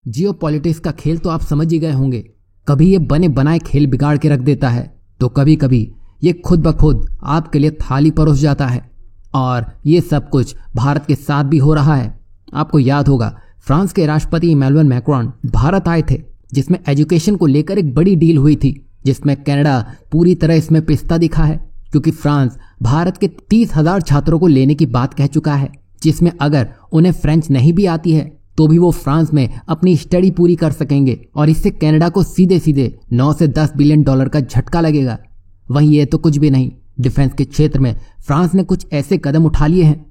Geopolitics का खेल तो आप समझ ही गए होंगे। कभी ये बने बनाए खेल बिगाड़ के रख देता है तो कभी कभी ये खुद ब खुद आपके लिए थाली परोस जाता है। और ये सब कुछ भारत के साथ भी हो रहा है। आपको याद होगा फ्रांस के राष्ट्रपति इमैनुअल मैक्रोन भारत आए थे, जिसमें एजुकेशन को लेकर एक बड़ी डील हुई थी, जिसमें कनाडा पूरी तरह इसमें पिसता दिखा है, क्योंकि फ्रांस भारत के 30,000 छात्रों को लेने की बात कह चुका है, जिसमें अगर उन्हें फ्रेंच नहीं भी आती है तो भी वो फ्रांस में अपनी स्टडी पूरी कर सकेंगे और इससे कनाडा को सीधे सीधे 9 से 10 बिलियन डॉलर का झटका लगेगा। वहीं ये तो कुछ भी नहीं, डिफेंस के क्षेत्र में फ्रांस ने कुछ ऐसे कदम उठा लिए हैं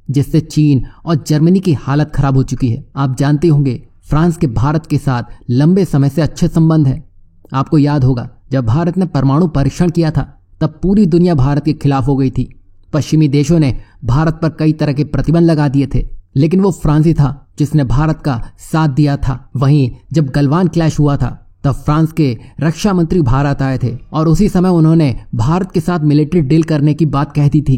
जिससे चीन और जर्मनी की हालत खराब हो चुकी है। आप जानते होंगे फ्रांस के भारत के साथ लंबे समय से अच्छे संबंध है। आपको याद होगा जब भारत ने परमाणु परीक्षण किया था तब पूरी दुनिया भारत के खिलाफ हो गई थी। पश्चिमी देशों ने भारत पर कई तरह के प्रतिबंध लगा दिए थे, लेकिन वो फ्रांस ही था जिसने भारत का साथ दिया था। वहीं जब गलवान क्लैश हुआ था तब फ्रांस के रक्षा मंत्री भारत आए थे और उसी समय उन्होंने भारत के साथ मिलिट्री डील करने की बात कह दी थी।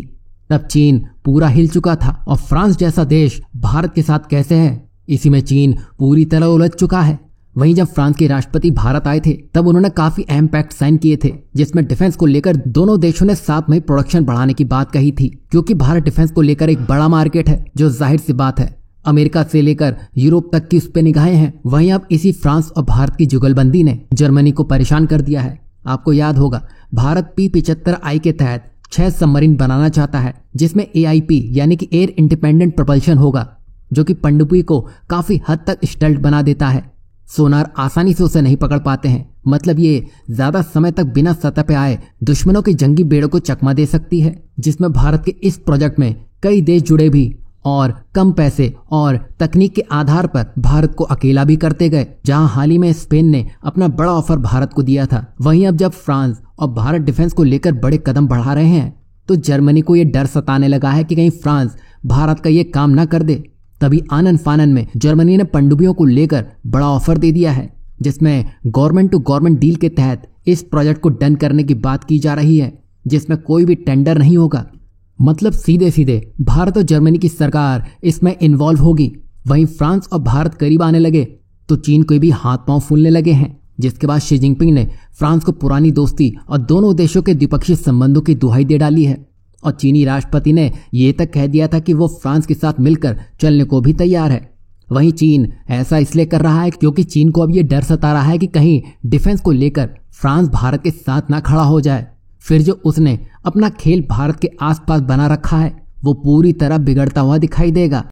तब चीन पूरा हिल चुका था और फ्रांस जैसा देश भारत के साथ कैसे है, इसी में चीन पूरी तरह उलझ चुका है। वहीं जब फ्रांस के राष्ट्रपति भारत आए थे तब उन्होंने काफी अहम पैक्ट साइन किए थे, जिसमें डिफेंस को लेकर दोनों देशों ने साथ में प्रोडक्शन बढ़ाने की बात कही थी, क्योंकि भारत डिफेंस को लेकर एक बड़ा मार्केट है, जो जाहिर सी बात है अमेरिका से लेकर यूरोप तक की उस पे निगाहें हैं। वहीं अब इसी फ्रांस और भारत की जुगलबंदी ने जर्मनी को परेशान कर दिया है। आपको याद होगा भारत P-75I के तहत 6 सबमरीन बनाना चाहता है, जिसमें AIP यानी कि एयर इंडिपेंडेंट प्रोपल्शन होगा, जो कि पनडुब्बी को काफी हद तक स्टल्ट बना देता है। सोनार आसानी से उसे नहीं पकड़ पाते हैं, मतलब ये ज्यादा समय तक बिना सतह पे आए दुश्मनों के जंगी बेड़ों को चकमा दे सकती है। जिसमें भारत के इस प्रोजेक्ट में कई देश जुड़े भी और कम पैसे और तकनीक के आधार पर भारत को अकेला भी करते गए, जहां हाल ही में स्पेन ने अपना बड़ा ऑफर भारत को दिया था। वहीं अब जब फ्रांस और भारत डिफेंस को लेकर बड़े कदम बढ़ा रहे हैं तो जर्मनी को यह डर सताने लगा है कि कहीं फ्रांस भारत का ये काम ना कर दे। तभी आनन फानन में जर्मनी ने पनडुब्बियों को लेकर बड़ा ऑफर दे दिया है, जिसमें गवर्नमेंट टू गवर्नमेंट डील के तहत इस प्रोजेक्ट को डन करने की बात की जा रही है, जिसमें कोई भी टेंडर नहीं होगा। मतलब सीधे सीधे भारत और जर्मनी की सरकार इसमें इन्वॉल्व होगी। वहीं फ्रांस और भारत करीब आने लगे तो चीन को भी हाथ पांव फूलने लगे हैं, जिसके बाद शी जिनपिंग ने फ्रांस को पुरानी दोस्ती और दोनों देशों के द्विपक्षीय संबंधों की दुहाई दे डाली है। और चीनी राष्ट्रपति ने यह तक कह दिया था कि वो फ्रांस के साथ मिलकर चलने को भी तैयार है। वहीं चीन ऐसा इसलिए कर रहा है क्योंकि चीन को अब यह डर सता रहा है कि कहीं डिफेंस को लेकर फ्रांस भारत के साथ ना खड़ा हो जाए, फिर जो उसने अपना खेल भारत के आसपास बना रखा है वो पूरी तरह बिगड़ता हुआ दिखाई देगा।